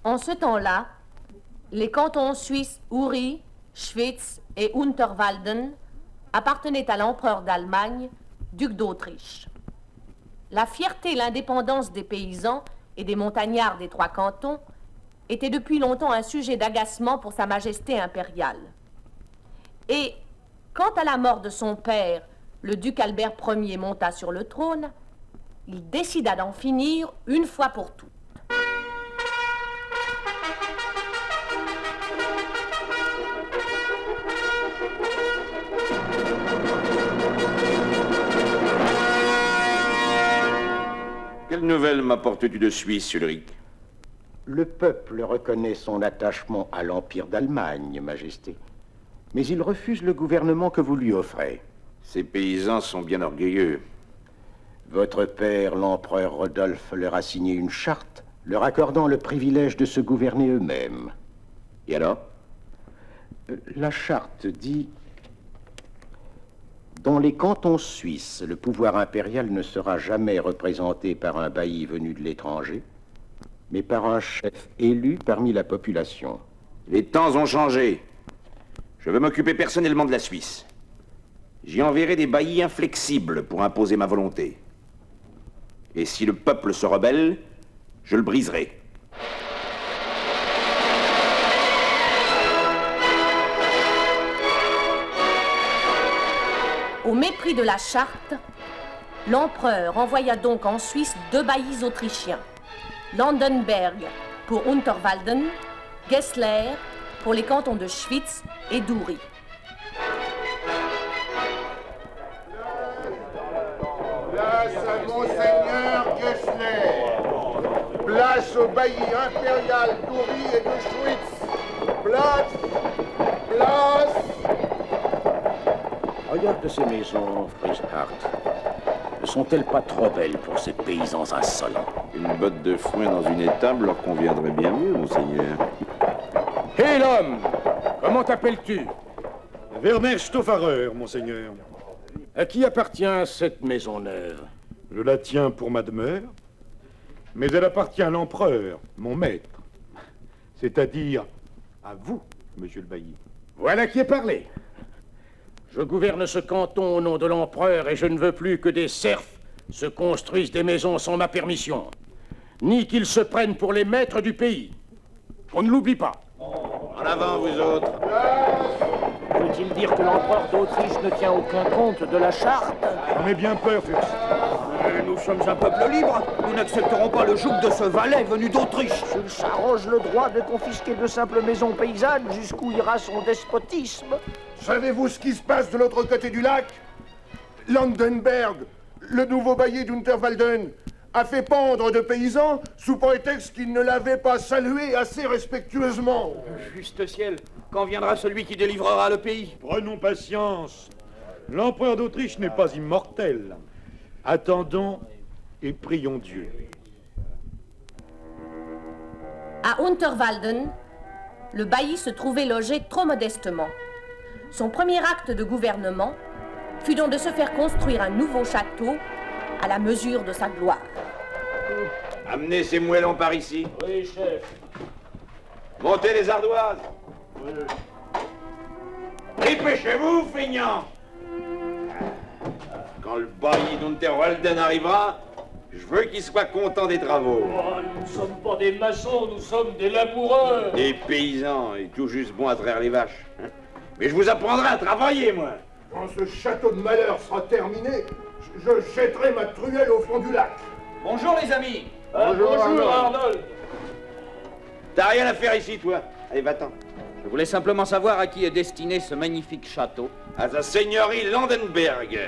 En ce temps-là, les cantons suisses Uri, Schwyz et Unterwalden appartenaient à l'empereur d'Allemagne, duc d'Autriche. La fierté et l'indépendance des paysans et des montagnards des trois cantons étaient depuis longtemps un sujet d'agacement pour Sa Majesté impériale. Et, quant à la mort de son père, le duc Albert Ier monta sur le trône, il décida d'en finir une fois pour toutes. Quelle nouvelle m'apportes-tu de Suisse, Ulrich? Le peuple reconnaît son attachement à l'Empire d'Allemagne, Majesté. Mais il refuse le gouvernement que vous lui offrez. Ces paysans sont bien orgueilleux. Votre père, l'empereur Rodolphe, leur a signé une charte, leur accordant le privilège de se gouverner eux-mêmes. Et alors? La charte dit: dans les cantons suisses, le pouvoir impérial ne sera jamais représenté par un bailli venu de l'étranger, mais par un chef élu parmi la population. Les temps ont changé. Je veux m'occuper personnellement de la Suisse. J'y enverrai des baillis inflexibles pour imposer ma volonté. Et si le peuple se rebelle, je le briserai. Au mépris de la charte, l'empereur envoya donc en Suisse 2 baillis autrichiens, Landenberg pour Unterwalden, Gessler pour les cantons de Schwyz et d'Uri. Place à Monseigneur Gessler. Place au bailli impérial d'Uri et de Schwyz. Place. Regarde ces maisons, Frieshardt. Ne sont-elles pas trop belles pour ces paysans insolents? Une botte de foin dans une étable leur conviendrait bien mieux, monseigneur. Hé l'homme! Comment t'appelles-tu? Werner Stoffarer, monseigneur. À qui appartient cette maison neuve? Je la tiens pour ma demeure, mais elle appartient à l'empereur, mon maître. C'est-à-dire à vous, monsieur le bailli. Voilà qui est parlé. Je gouverne ce canton au nom de l'empereur et je ne veux plus que des serfs se construisent des maisons sans ma permission, ni qu'ils se prennent pour les maîtres du pays. On ne l'oublie pas. En avant, vous autres. Veut-il dire que l'empereur d'Autriche ne tient aucun compte de la charte? J'en ai bien peur, Fürst. Nous sommes un peuple libre. Nous n'accepterons pas le joug de ce valet venu d'Autriche. S'il s'arroge le droit de confisquer de simples maisons paysannes, jusqu'où ira son despotisme? Savez-vous ce qui se passe de l'autre côté du lac? Landenberg, le nouveau bailli d'Unterwalden, a fait pendre de paysans sous prétexte qu'il ne l'avait pas salué assez respectueusement. Juste ciel, quand viendra celui qui délivrera le pays? Prenons patience. L'empereur d'Autriche n'est pas immortel. Attendons et prions Dieu. À Unterwalden, le bailli se trouvait logé trop modestement. Son premier acte de gouvernement fut donc de se faire construire un nouveau château à la mesure de sa gloire. Amenez ces moellons par ici. Oui, chef. Montez les ardoises. Dépêchez-vous, feignants. Quand le bailli d'Unterwalden arrivera, je veux qu'il soit content des travaux. Oh, nous ne sommes pas des maçons, nous sommes des laboureurs. Des paysans et tout juste bons à traire les vaches. Mais je vous apprendrai à travailler, moi. Quand ce château de malheur sera terminé, je jetterai ma truelle au fond du lac. Bonjour les amis. Bonjour, Arnold. T'as rien à faire ici, toi. Allez, va-t'en. Je voulais simplement savoir à qui est destiné ce magnifique château. À sa seigneurie Landenberg,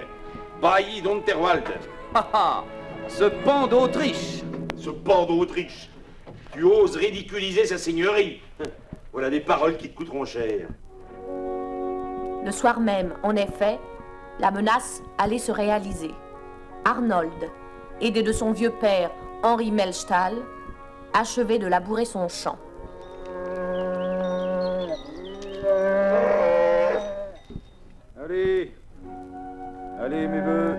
bailli d'Unterwalden. Ha ha! Ce pan d'Autriche. Ce pan d'Autriche. Tu oses ridiculiser sa seigneurie. Voilà des paroles qui te coûteront cher. Le soir même, en effet, la menace allait se réaliser. Arnold, aidé de son vieux père, Henri Melchthal, achevait de labourer son champ. Allez, allez mes bœufs.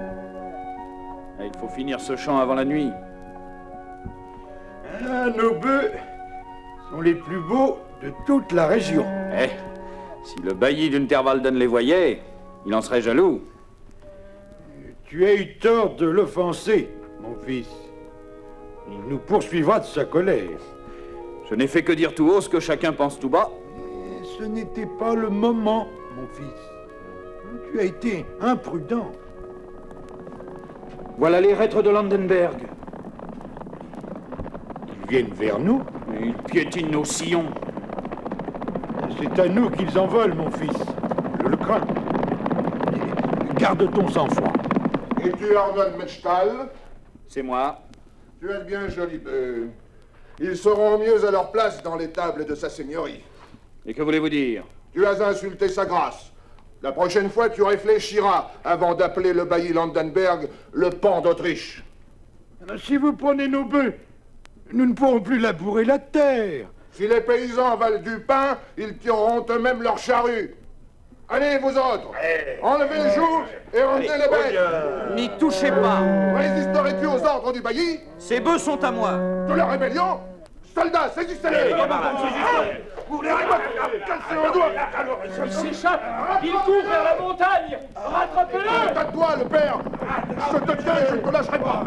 Il faut finir ce champ avant la nuit. Ah, nos bœufs sont les plus beaux de toute la région. Eh, si le bailli d'Unterwalden les voyait, il en serait jaloux. Tu as eu tort de l'offenser, mon fils. Il nous poursuivra de sa colère. Je n'ai fait que dire tout haut ce que chacun pense tout bas. Mais ce n'était pas le moment, mon fils. Tu as été imprudent. Voilà les reîtres de Landenberg. Ils viennent vers nous. Et ils piétinent nos sillons. C'est à nous qu'ils en veulent, mon fils. Je le crains. Garde ton sang-froid. Et tu, Arnold Metschtal? C'est moi. Tu es bien joli peu. Ils seront mieux à leur place dans les tables de sa seigneurie. Et que voulez-vous dire? Tu as insulté sa grâce. La prochaine fois, tu réfléchiras avant d'appeler le bailli Landenberg le pan d'Autriche. Si vous prenez nos bœufs, nous ne pourrons plus labourer la terre. Si les paysans valent du pain, ils tireront eux-mêmes leur charrue. Allez, vous autres, enlevez le joug et rentrez les bêtes. N'y touchez pas. Résisterais-tu aux ordres du bailli? Ces bœufs sont à moi. De la rébellion? Soldats, saisissez-les! Vous voulez casser un doigt? Il s'échappe. Il court vers la montagne. Rattrapez-le. Tâte-toi, le père! Je te tiens et je ne te lâcherai pas!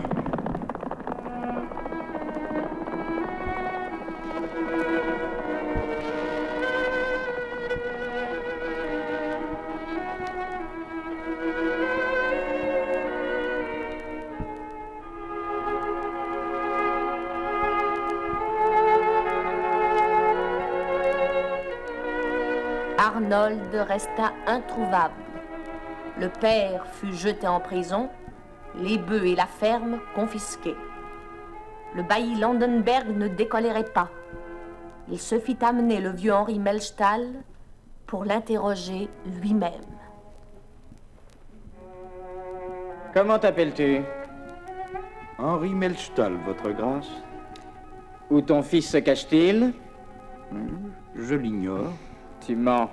Arnold resta introuvable. Le père fut jeté en prison, les bœufs et la ferme confisqués. Le bailli Landenberg ne décolérait pas. Il se fit amener le vieux Henri Melchtal pour l'interroger lui-même. Comment t'appelles-tu? Henri Melchtal, votre grâce. Où ton fils se cache-t-il? Je l'ignore. Tu mens.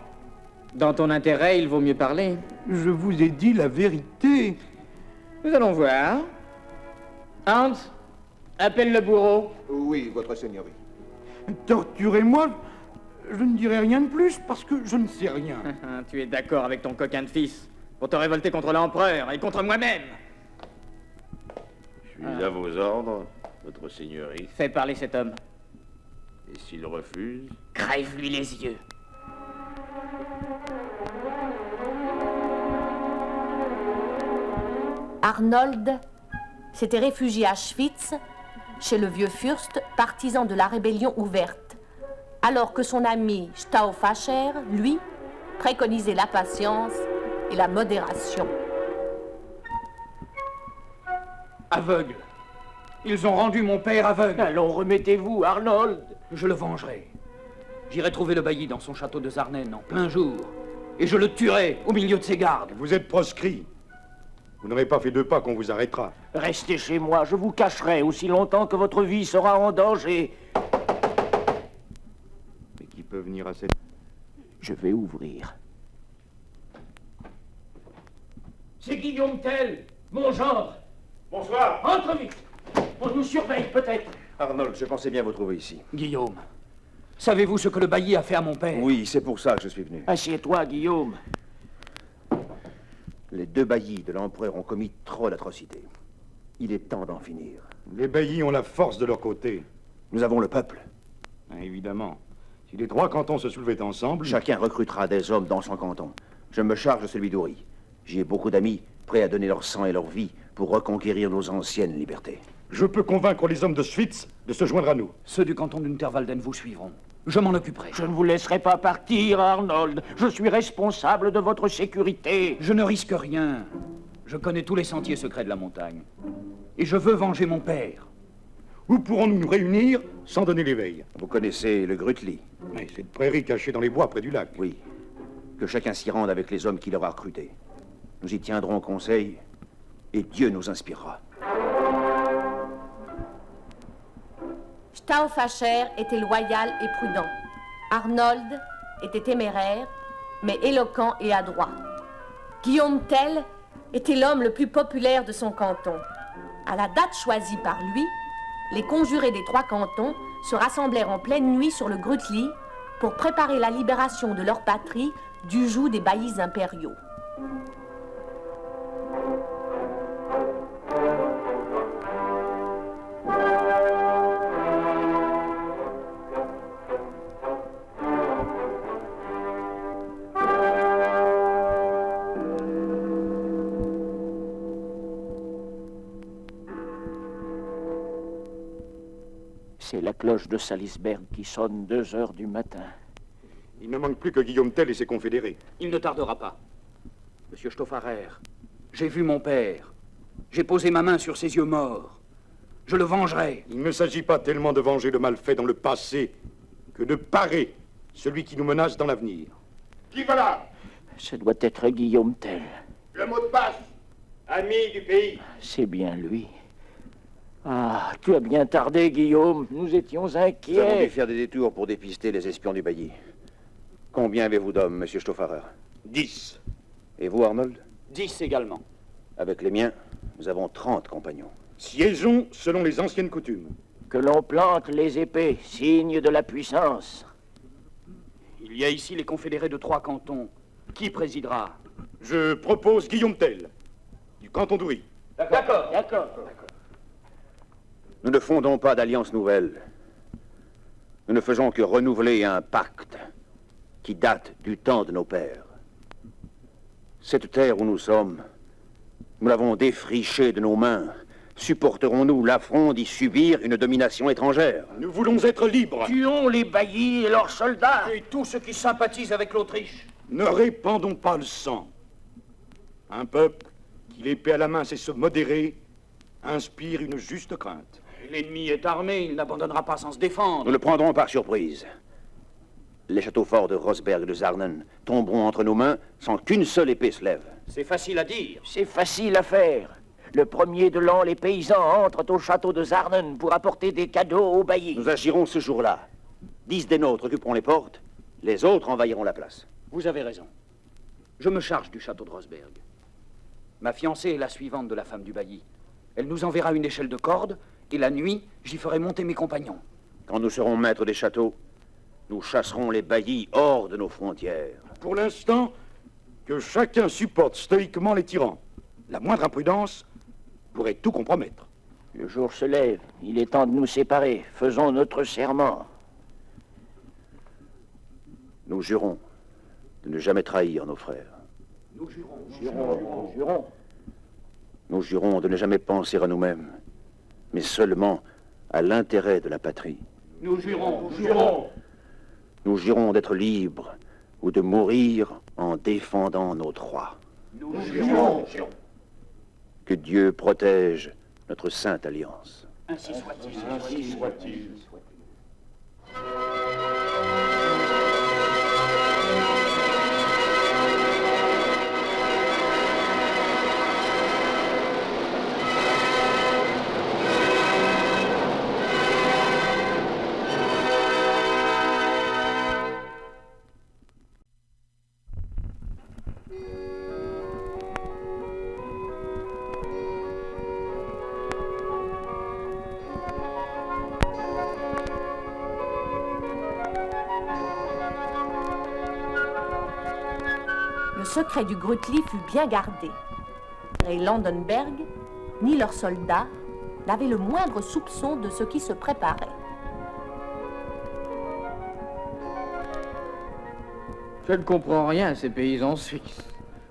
Dans ton intérêt, il vaut mieux parler. Je vous ai dit la vérité. Nous allons voir. Hans, appelle le bourreau. Oui, votre seigneurie. Torturez-moi, je ne dirai rien de plus parce que je ne sais rien. Tu es d'accord avec ton coquin de fils pour te révolter contre l'empereur et contre moi-même. Je suis à vos ordres, votre seigneurie. Fais parler cet homme. Et s'il refuse? Crève-lui les yeux. Arnold s'était réfugié à Schwytz, chez le vieux Fürst, partisan de la rébellion ouverte, alors que son ami Stauffacher, lui, préconisait la patience et la modération. Aveugle. Ils ont rendu mon père aveugle. Allons, remettez-vous, Arnold. Je le vengerai. J'irai trouver le bailli dans son château de Zarnen en plein jour. Et je le tuerai au milieu de ses gardes. Vous êtes proscrit. Vous n'aurez pas fait 2 pas qu'on vous arrêtera. Restez chez moi, je vous cacherai aussi longtemps que votre vie sera en danger. Mais qui peut venir à cette... Je vais ouvrir. C'est Guillaume Tell, mon gendre. Bonsoir. Entre vite. On nous surveille peut-être. Arnold, je pensais bien vous trouver ici. Guillaume, savez-vous ce que le bailli a fait à mon père? Oui, c'est pour ça que je suis venu. Assieds-toi, Guillaume. Les 2 baillis de l'empereur ont commis trop d'atrocités. Il est temps d'en finir. Les baillis ont la force de leur côté. Nous avons le peuple. Évidemment. Si les 3 cantons se soulevaient ensemble... Chacun recrutera des hommes dans son canton. Je me charge de celui d'Oury. J'y ai beaucoup d'amis prêts à donner leur sang et leur vie pour reconquérir nos anciennes libertés. Je peux convaincre les hommes de Schwytz de se joindre à nous. Ceux du canton d'Unterwalden vous suivront. Je m'en occuperai. Je ne vous laisserai pas partir, Arnold. Je suis responsable de votre sécurité. Je ne risque rien. Je connais tous les sentiers secrets de la montagne. Et je veux venger mon père. Où pourrons-nous nous réunir sans donner l'éveil? Vous connaissez le Grutli? Mais cette prairie cachée dans les bois près du lac. Oui. Que chacun s'y rende avec les hommes qu'il aura recrutés. Nous y tiendrons conseil et Dieu nous inspirera. Stauffacher était loyal et prudent. Arnold était téméraire, mais éloquent et adroit. Guillaume Tell était l'homme le plus populaire de son canton. À la date choisie par lui, les conjurés des 3 cantons se rassemblèrent en pleine nuit sur le Grutli pour préparer la libération de leur patrie du joug des baillis impériaux. C'est la cloche de Salisbury qui sonne 2 heures du matin. Il ne manque plus que Guillaume Tell et ses confédérés. Il ne tardera pas. Monsieur Stoffarer, j'ai vu mon père. J'ai posé ma main sur ses yeux morts. Je le vengerai. Il ne s'agit pas tellement de venger le mal fait dans le passé que de parer celui qui nous menace dans l'avenir. Qui va là? Ce doit être Guillaume Tell. Le mot de passe. Ami du pays. C'est bien lui. Ah, tu as bien tardé, Guillaume. Nous étions Nous avons dû inquiets. faire des détours pour dépister les espions du bailli. Combien avez-vous d'hommes, monsieur Stoffarer? 10. Et vous, Arnold? 10 également. Avec les miens, nous avons 30 compagnons. Siégeons selon les anciennes coutumes. Que l'on plante les épées, signe de la puissance. Il y a ici les confédérés de 3 cantons. Qui présidera? Je propose Guillaume Tell, du canton d'Oury. D'accord. Nous ne fondons pas d'alliance nouvelle. Nous ne faisons que renouveler un pacte qui date du temps de nos pères. Cette terre où nous sommes, nous l'avons défrichée de nos mains. Supporterons-nous l'affront d'y subir une domination étrangère? Nous voulons être libres. Tuons les baillis et leurs soldats. Et tous ceux qui sympathisent avec l'Autriche. Ne répandons pas le sang. Un peuple qui, l'épée à la main, sait se modérer, inspire une juste crainte. L'ennemi est armé, il n'abandonnera pas sans se défendre. Nous le prendrons par surprise. Les châteaux forts de Rosberg et de Zarnen tomberont entre nos mains sans qu'une seule épée se lève. C'est facile à dire. C'est facile à faire. Le 1er de l'an, les paysans entrent au château de Zarnen pour apporter des cadeaux aux baillis. Nous agirons ce jour-là. 10 des nôtres occuperont les portes, les autres envahiront la place. Vous avez raison. Je me charge du château de Rosberg. Ma fiancée est la suivante de la femme du bailli. Elle nous enverra une échelle de corde, et la nuit, j'y ferai monter mes compagnons. Quand nous serons maîtres des châteaux, nous chasserons les baillis hors de nos frontières. Pour l'instant, que chacun supporte stoïquement les tyrans. La moindre imprudence pourrait tout compromettre. Le jour se lève. Il est temps de nous séparer. Faisons notre serment. Nous jurons de ne jamais trahir nos frères. Nous jurons. Jurons. Nous jurons de ne jamais penser à nous-mêmes, mais seulement à l'intérêt de la patrie. Nous jurons. Nous jurons d'être libres ou de mourir en défendant nos droits. Nous jurons. Que Dieu protège notre sainte alliance. Ainsi soit-il. Le secret du Grutli fut bien gardé. Et Landenberg, ni leurs soldats, n'avaient le moindre soupçon de ce qui se préparait. Je ne comprends rien à ces paysans suisses.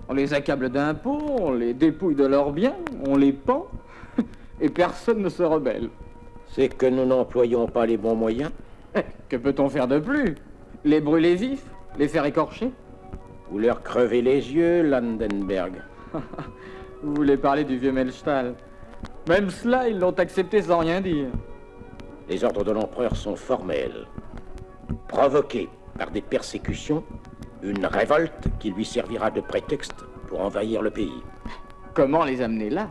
On les accable d'impôts, on les dépouille de leurs biens, on les pend, et personne ne se rebelle. C'est que nous n'employons pas les bons moyens. Que peut-on faire de plus? Les brûler vifs? Les faire écorcher? Ou leur crever les yeux, Landenberg. Vous voulez parler du vieux Melchtal? Même cela, ils l'ont accepté sans rien dire. Les ordres de l'empereur sont formels. Provoquer par des persécutions une révolte qui lui servira de prétexte pour envahir le pays. Comment les amener là?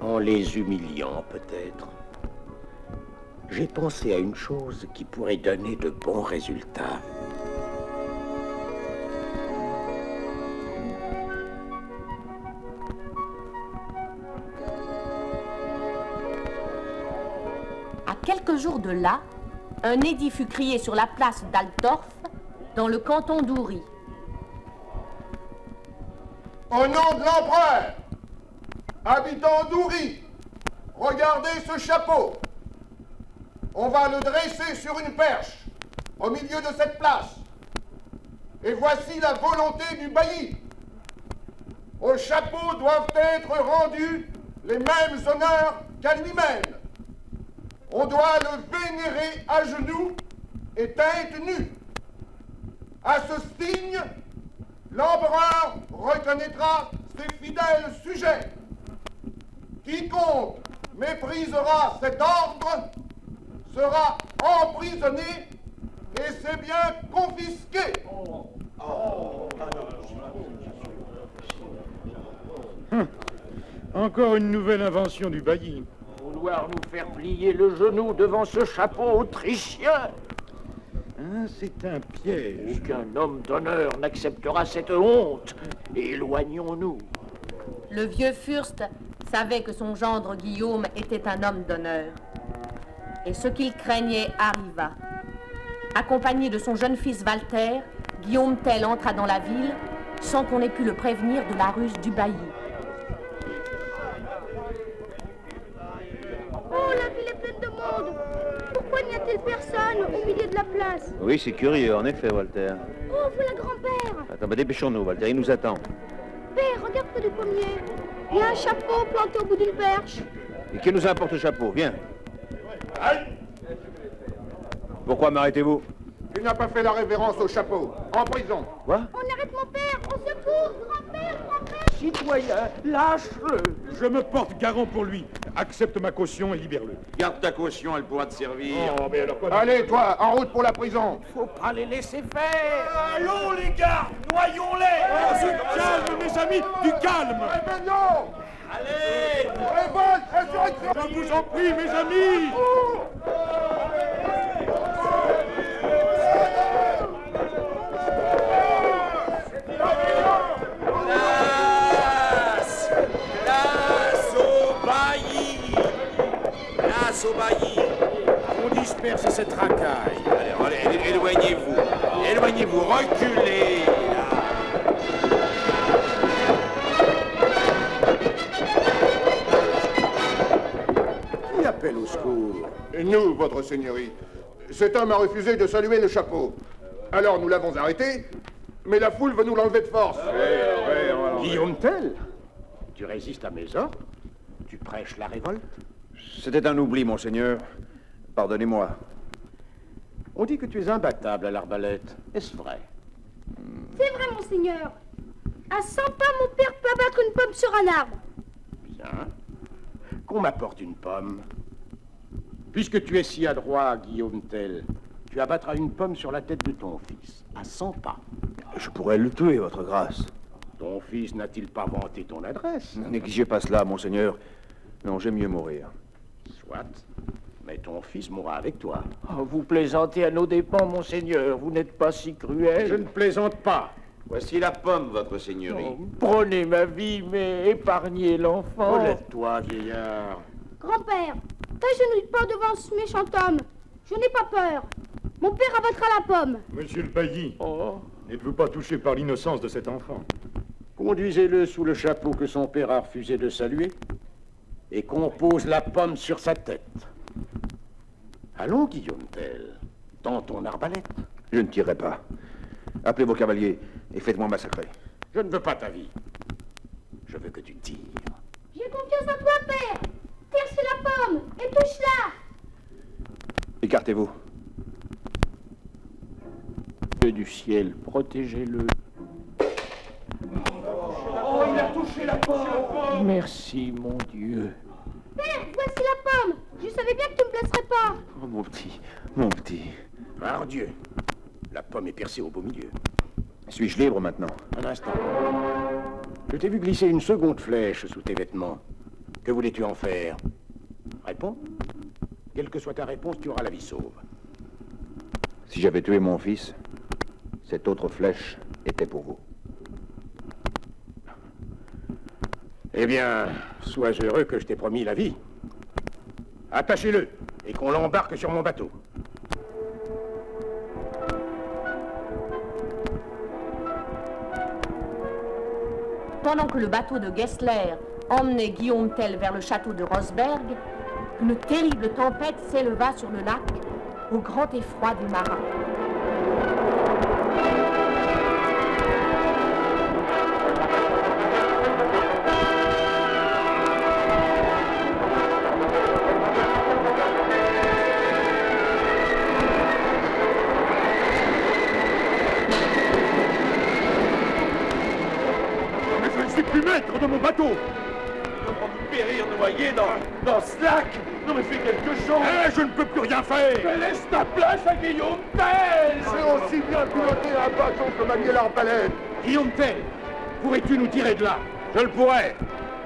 En les humiliant, peut-être. J'ai pensé à une chose qui pourrait donner de bons résultats. quelques jours de là, un édit fut crié sur la place d'Altorf, dans le canton d'Uri. Au nom de l'empereur, habitants d'Uri, regardez ce chapeau. On va le dresser sur une perche, au milieu de cette place. Et voici la volonté du bailli. Au chapeau doivent être rendus les mêmes honneurs qu'à lui-même. On doit le vénérer à genoux et tête nue. À ce signe, l'empereur reconnaîtra ses fidèles sujets. Quiconque méprisera cet ordre sera emprisonné et ses biens confisqués. Encore une nouvelle invention du bailli. Vouloir nous faire plier le genou devant ce chapeau autrichien. Hein, c'est un piège. Aucun homme d'honneur n'acceptera cette honte. Éloignons-nous. Le vieux fürst savait que son gendre Guillaume était un homme d'honneur. Et ce qu'il craignait arriva. Accompagné de son jeune fils Walter, Guillaume Tell entra dans la ville sans qu'on ait pu le prévenir de la ruse du bailli. Oh, la ville est pleine de monde. Pourquoi n'y a-t-il personne au milieu de la place? Oui, c'est curieux, en effet, Walter. Oh, voilà grand-père. Attends, dépêchons-nous, Walter, il nous attend. Père, regarde près du pommier. Il y a un chapeau planté au bout d'une perche. Et qui nous importe le chapeau? Viens. Pourquoi m'arrêtez-vous? Tu n'as pas fait la révérence au chapeau. En prison. Quoi? On arrête mon père. Au secours, grand-père, grand-père. Citoyen, lâche-le. Je me porte garant pour lui. Accepte ma caution et libère-le. Garde ta caution, elle pourra te servir. Oh, mais alors quoi? Allez, toi, en route pour la prison. Faut pas les laisser faire. Allons, les gars, noyons-les. Du calme, mes amis, du calme. Rébellion! Allez! Révolte! Insurrection! Je vous en prie, mes amis. Place au bailli! Place au bailli! On disperse cette racaille. Allez, éloignez-vous! Éloignez-vous, reculez! Là. Qui appelle au secours? Nous, votre seigneurie. Cet homme a refusé de saluer le chapeau. Alors nous l'avons arrêté, mais la foule veut nous l'enlever de force. Guillaume Tell, tu résistes à mes ordres? Tu prêches la révolte? C'était un oubli, monseigneur. Pardonnez-moi. On dit que tu es imbattable à l'arbalète. Est-ce vrai? C'est vrai, monseigneur. À 100 pas, mon père peut abattre une pomme sur un arbre. Bien. Qu'on m'apporte une pomme. Puisque tu es si adroit, Guillaume Tell, tu abattras une pomme sur la tête de ton fils, à 100 pas. Je pourrais le tuer, votre grâce. Ton fils n'a-t-il pas vanté ton adresse? N'exigez pas cela, monseigneur. Non, j'aime mieux mourir. Soit. Mais ton fils mourra avec toi. Oh, vous plaisantez à nos dépens, monseigneur. Vous n'êtes pas si cruel. Je ne plaisante pas. Voici la pomme, votre seigneurie. Oh, prenez ma vie, mais épargnez l'enfant. Relève-toi, vieillard. Grand-père, t'agenouille pas devant ce méchant homme. Je n'ai pas peur. Mon père abattra la pomme. Monsieur le bailli, Oh. n'êtes-vous pas touché par l'innocence de cet enfant? Conduisez-le sous le chapeau que son père a refusé de saluer et qu'on pose la pomme sur sa tête. Allons, Guillaume Tell, dans ton arbalète. Je ne tirerai pas. Appelez vos cavaliers et faites-moi massacrer. Je ne veux pas ta vie. Je veux que tu tires. J'ai confiance en toi, père. Tire sur la pomme et touche-la. Écartez-vous. Dieu du ciel, protégez-le. Oh, il a touché la pomme! Merci, mon Dieu. Père, voici la pomme. Je savais bien que tu me blesserais pas. Oh, mon petit, mon petit. Par Dieu, la pomme est percée au beau milieu. Suis-je libre maintenant? Un instant. Je t'ai vu glisser une seconde flèche sous tes vêtements. Que voulais-tu en faire? Réponds. Quelle que soit ta réponse, tu auras la vie sauve. Si j'avais tué mon fils, cette autre flèche était pour vous. Eh bien, sois heureux que je t'ai promis la vie. Attachez-le et qu'on l'embarque sur mon bateau. Pendant que le bateau de Gessler emmenait Guillaume Tell vers le château de Rosberg, une terrible tempête s'éleva sur le lac, au grand effroi des marins. Plus maître de mon bateau. Nous devons nous périr noyés dans ce lac. Non mais fais quelque chose. Eh, je ne peux plus rien faire. Mais laisse ta place à Guillaume Tell. C'est aussi bien piloter un bateau que manier l'arbalète. Guillaume Tell, pourrais-tu nous tirer de là? Je le pourrais.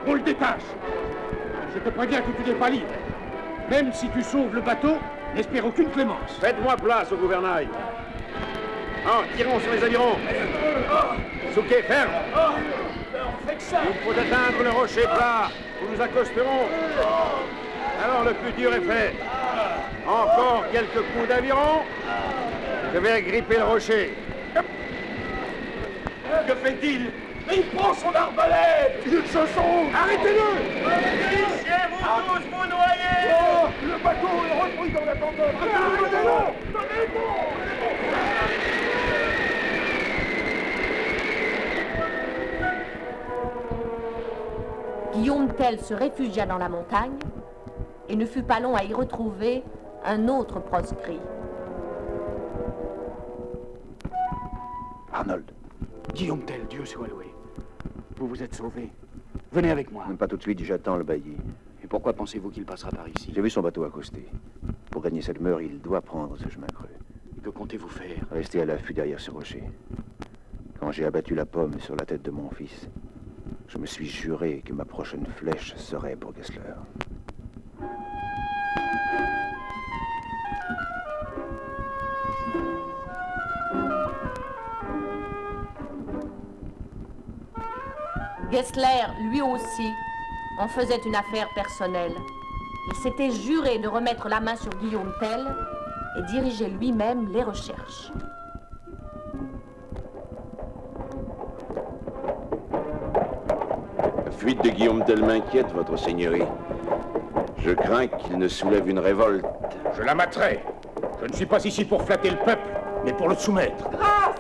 On le détache. Je te préviens que tu n'es pas libre. Même si tu sauves le bateau, n'espère aucune clémence. Faites-moi place au gouvernail. Tirons sur les avirons. Souquet, ferme. Il faut atteindre le rocher plat, où nous accosterons. Alors le plus dur est fait. Encore quelques coups d'aviron. Je vais agripper le rocher. Que fait-il? Mais il prend son arbalète. Il se sauve. Arrêtez-le. Laissez-vous tous vous noyer. Oh, le bateau est repris dans la tempête. Donnez-le. Guillaume Tell se réfugia dans la montagne et ne fut pas long à y retrouver un autre proscrit. Arnold. Guillaume Tell, Dieu soit loué. Vous vous êtes sauvé. Venez avec moi. Pas tout de suite, j'attends le bailli. Et pourquoi pensez-vous qu'il passera par ici? J'ai vu son bateau accoster. Pour gagner cette mer, il doit prendre ce chemin creux. Que comptez-vous faire? Rester à l'affût derrière ce rocher. Quand j'ai abattu la pomme sur la tête de mon fils, je me suis juré que ma prochaine flèche serait pour Gessler. Gessler, lui aussi, en faisait une affaire personnelle. Il s'était juré de remettre la main sur Guillaume Tell et diriger lui-même les recherches. La fuite de Guillaume Tell m'inquiète, votre seigneurie. Je crains qu'il ne soulève une révolte. Je la materai. Je ne suis pas ici pour flatter le peuple, mais pour le soumettre. Grâce!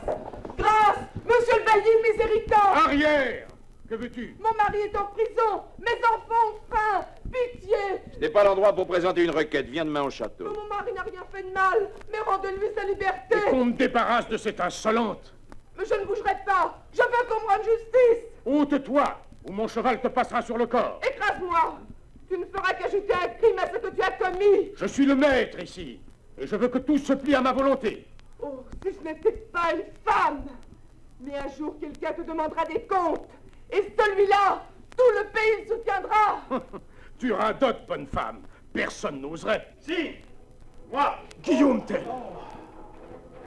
Grâce! Monsieur le bailli miséricordieux! Arrière! Que veux-tu? Mon mari est en prison! Mes enfants ont faim! Pitié! Ce n'est pas l'endroit pour présenter une requête. Viens demain au château. Mon mari n'a rien fait de mal, mais rendez-lui sa liberté! Et qu'on me débarrasse de cette insolente! Mais je ne bougerai pas! Je veux qu'on me rende justice! Ôte-toi, ou mon cheval te passera sur le corps! Écrase-moi! Tu ne feras qu'ajouter un crime à ce que tu as commis! Je suis le maître ici, et je veux que tous se plient à ma volonté. Oh, si je n'étais pas une femme! Mais un jour, quelqu'un te demandera des comptes, et celui-là, tout le pays le soutiendra! Tu radotes, bonne femme. Personne n'oserait. Si, moi, Guillaume Tell.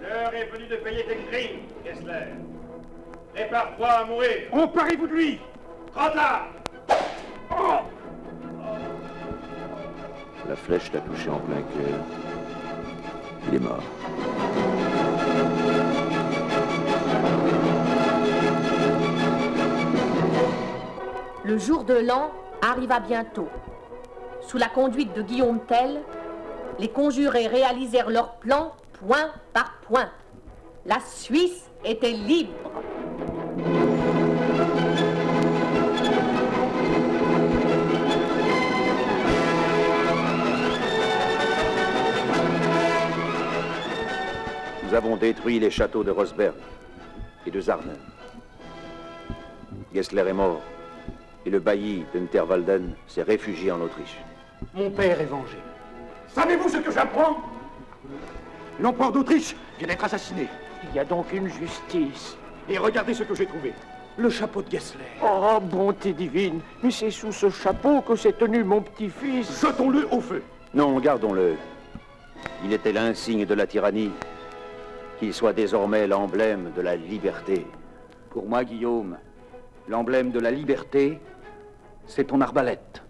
L'heure est venue de payer tes crimes, Gessler. Prépare-toi à mourir. Emparez-vous de lui. Trop tard. Oh. La flèche l'a touché en plein cœur. Il est mort. Le jour de l'an arriva bientôt. Sous la conduite de Guillaume Tell, les conjurés réalisèrent leur plan point par point. La Suisse était libre. Nous avons détruit les châteaux de Rosberg et de Zarnen. Gessler est mort et le bailli d'Unterwalden s'est réfugié en Autriche. Mon père est vengé. Savez-vous ce que j'apprends? L'empereur d'Autriche vient d'être assassiné. Il y a donc une justice. Et regardez ce que j'ai trouvé. Le chapeau de Gessler. Oh, bonté divine! Mais c'est sous ce chapeau que s'est tenu mon petit-fils. Jetons-le au feu. Non, gardons-le. Il était l'insigne de la tyrannie. Qu'il soit désormais l'emblème de la liberté. Pour moi, Guillaume, l'emblème de la liberté, c'est ton arbalète.